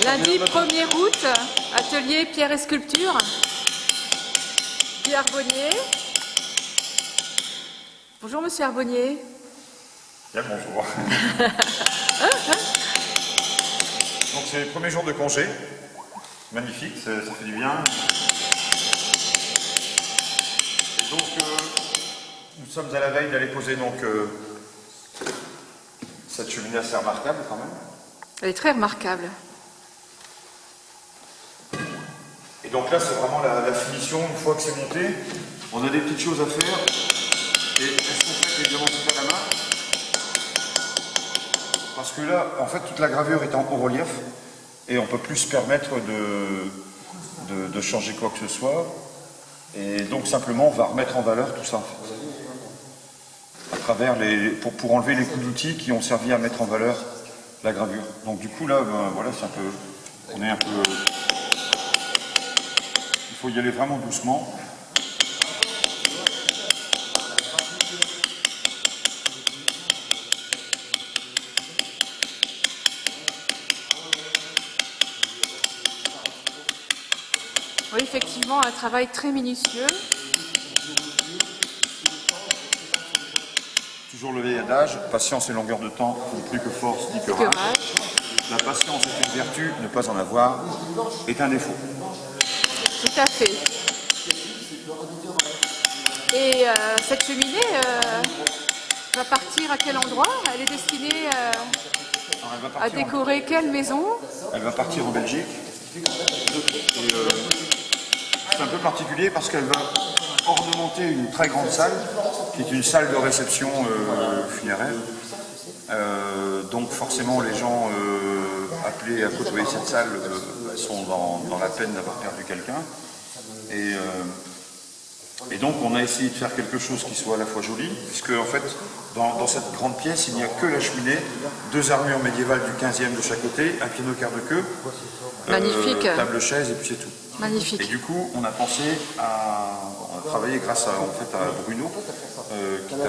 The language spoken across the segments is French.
Lundi 1er août, atelier pierre et sculpture. Guy Arbonnier. Bonjour Monsieur Arbonnier. Bien, bonjour. Donc c'est le premier jour de congé. Magnifique, ça fait du bien. Et donc nous sommes à la veille d'aller poser donc cette cheminée assez remarquable quand même. Elle est très remarquable. Et donc là c'est vraiment la finition. Une fois que c'est monté, on a des petites choses à faire. Et est-ce qu'on fait évidemment tout à la main? Parce que là, en fait, toute la gravure est en haut relief et on ne peut plus se permettre de changer quoi que ce soit. Et donc simplement, on va remettre en valeur tout ça, en fait. À travers pour enlever les coups d'outils qui ont servi à mettre en valeur la gravure. Donc du coup là, ben, voilà, c'est un peu, on est un peu, il faut y aller vraiment doucement. Oui, effectivement, un travail très minutieux. Toujours le vieil adage, patience et longueur de temps font plus que force dit que rage. La patience est une vertu, ne pas en avoir est un défaut. Tout à fait. Et cette cheminée va partir à quel endroit? Elle est destinée à décorer quelle maison? Elle va partir en Belgique. C'est un peu particulier parce qu'elle va ornementer une très grande salle, qui est une salle de réception funéraire. Donc forcément les gens appelés à côtoyer cette salle sont dans la peine d'avoir perdu quelqu'un. Et donc on a essayé de faire quelque chose qui soit à la fois joli, puisque en fait dans cette grande pièce il n'y a que la cheminée, deux armures médiévales du 15e de chaque côté, un piano quart de queue, table chaise et puis c'est tout. Magnifique. Et du coup on a pensé à travailler grâce à Bruno, qui est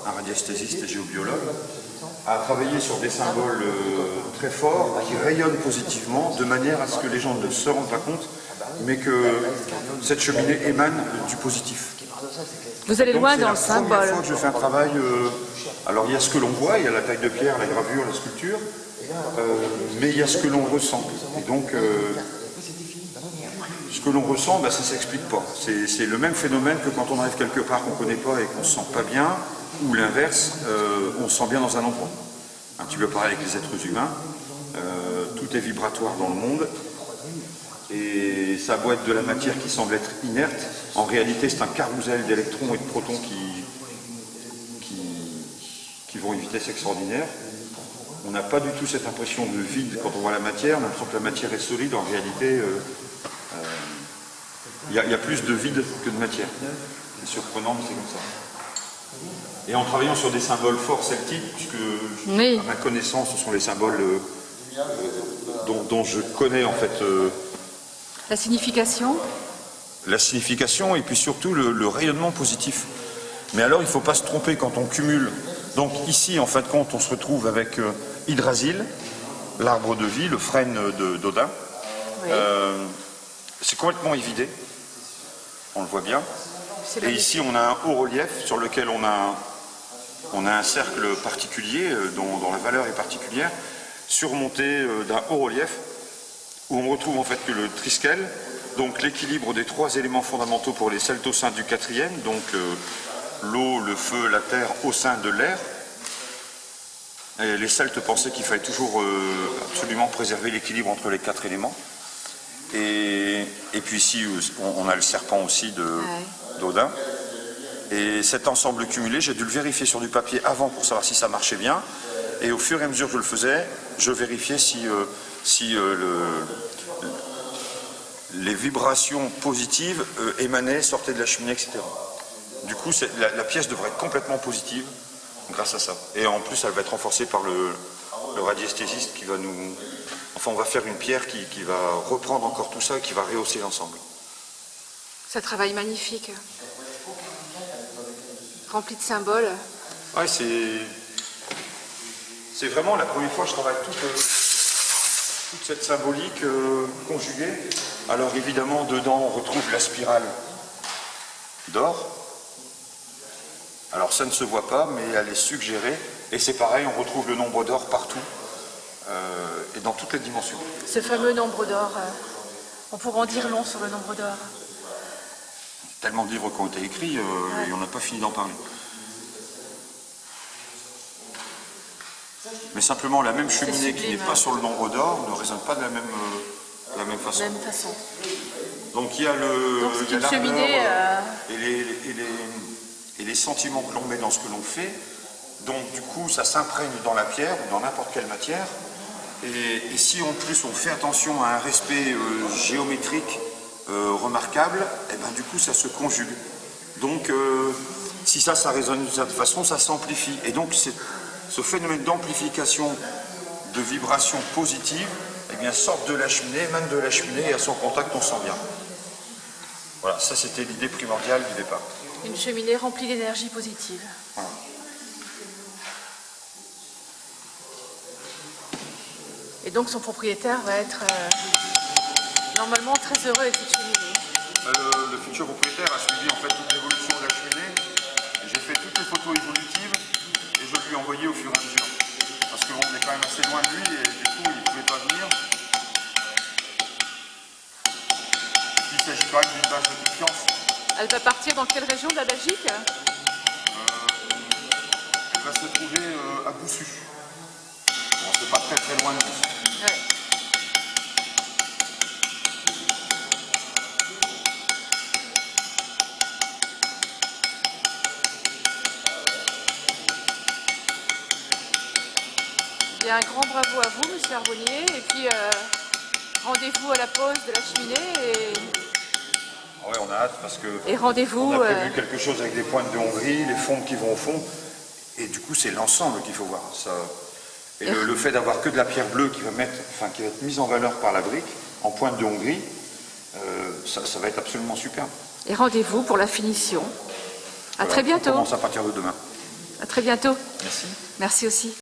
un radiesthésiste et géobiologue, à travailler sur des symboles très forts qui rayonnent positivement de manière à ce que les gens ne se rendent pas compte mais que cette cheminée émane du positif. Vous allez loin dans le symbole. C'est la première fois que je fais un travail, alors il y a ce que l'on voit, il y a la taille de pierre, la gravure, la sculpture, mais il y a ce que l'on ressent. Et donc, ce que l'on ressent, ben, ça ne s'explique pas. C'est le même phénomène que quand on arrive quelque part qu'on ne connaît pas et qu'on ne se sent pas bien, ou l'inverse, on se sent bien dans un endroit. Un petit peu pareil avec les êtres humains, tout est vibratoire dans le monde. Et ça a beau être de la matière qui semble être inerte, en réalité c'est un carrousel d'électrons et de protons qui vont à une vitesse extraordinaire. On n'a pas du tout cette impression de vide quand on voit la matière, on a l'impression que la matière est solide, en réalité il y a plus de vide que de matière. C'est surprenant, mais c'est comme ça. Et en travaillant sur des symboles forts celtiques, puisque oui, à ma connaissance ce sont les symboles dont je connais en fait la signification. La signification et puis surtout le rayonnement positif. Mais alors il ne faut pas se tromper quand on cumule. Donc ici en fin de compte on se retrouve avec Yggdrasil, l'arbre de vie, le frêne d'Odin. Oui. C'est complètement évidé, on le voit bien. Et ici on a un haut relief sur lequel on a un cercle particulier dont la valeur est particulière, surmonté d'un haut relief où on retrouve en fait que le triskel, donc l'équilibre des trois éléments fondamentaux pour les celtes au sein du 4e, donc l'eau, le feu, la terre au sein de l'air. Et les Celtes pensaient qu'il fallait toujours absolument préserver l'équilibre entre les quatre éléments. Et puis ici, on a le serpent aussi d'Odin. Et cet ensemble cumulé, j'ai dû le vérifier sur du papier avant pour savoir si ça marchait bien. Et au fur et à mesure que je le faisais, je vérifiais si les vibrations positives émanaient, sortaient de la cheminée, etc. Du coup, la pièce devrait être complètement positive grâce à ça. Et en plus, elle va être renforcée par le radiesthésiste qui va nous... Enfin, on va faire une pierre qui va reprendre encore tout ça et qui va rehausser l'ensemble. C'est un travail magnifique. Rempli de symboles. Ouais, c'est vraiment la première fois que je travaille toute cette symbolique conjuguée. Alors évidemment, dedans, on retrouve la spirale d'or. Alors ça ne se voit pas, mais elle est suggérée. Et c'est pareil, on retrouve le nombre d'or partout et dans toutes les dimensions. Ce fameux nombre d'or, on pourrait en dire long sur le nombre d'or. Tellement de livres qui ont été écrits et on n'a pas fini d'en parler. Mais simplement, la même cheminée qui n'est pas sur le nombre d'or ne résonne pas de la même façon. Donc il y a la cheminée et les sentiments que l'on met dans ce que l'on fait. Donc du coup, ça s'imprègne dans la pierre ou dans n'importe quelle matière. Et si en plus on fait attention à un respect géométrique remarquable, et ben du coup ça se conjugue. Donc si ça résonne de cette façon, ça s'amplifie. Et donc ce phénomène d'amplification de vibrations positives, eh bien sort de la cheminée, émane de la cheminée et à son contact on sent bien. Voilà, ça c'était l'idée primordiale du départ. Une cheminée remplie d'énergie positive. Voilà. Et donc son propriétaire va être normalement très heureux avec cette cheminée. Le futur propriétaire a suivi en fait toute l'évolution de la cheminée. J'ai fait toutes les photos évolutives et je lui ai envoyé au fur et à mesure. Parce qu'on est quand même assez loin de lui et du coup il ne pouvait pas venir. Il s'agit quand même d'une base de confiance. Elle va partir dans quelle région de la Belgique? Elle va se trouver à Boussu. Bon, c'est pas très loin de nous. Ouais. Bien, un grand bravo à vous, monsieur Arbonnier, et puis rendez-vous à la pause de la cheminée Ouais, on a hâte parce que et rendez-vous. On a prévu quelque chose avec des pointes de Hongrie, les fonds qui vont au fond, et du coup c'est l'ensemble qu'il faut voir. Ça... Et le fait d'avoir que de la pierre bleue qui va être mise en valeur par la brique, en pointe de Hongrie, ça va être absolument super. Et rendez-vous pour la finition. À Voilà, très bientôt. on commence à partir de demain. À très bientôt. Merci. Merci aussi.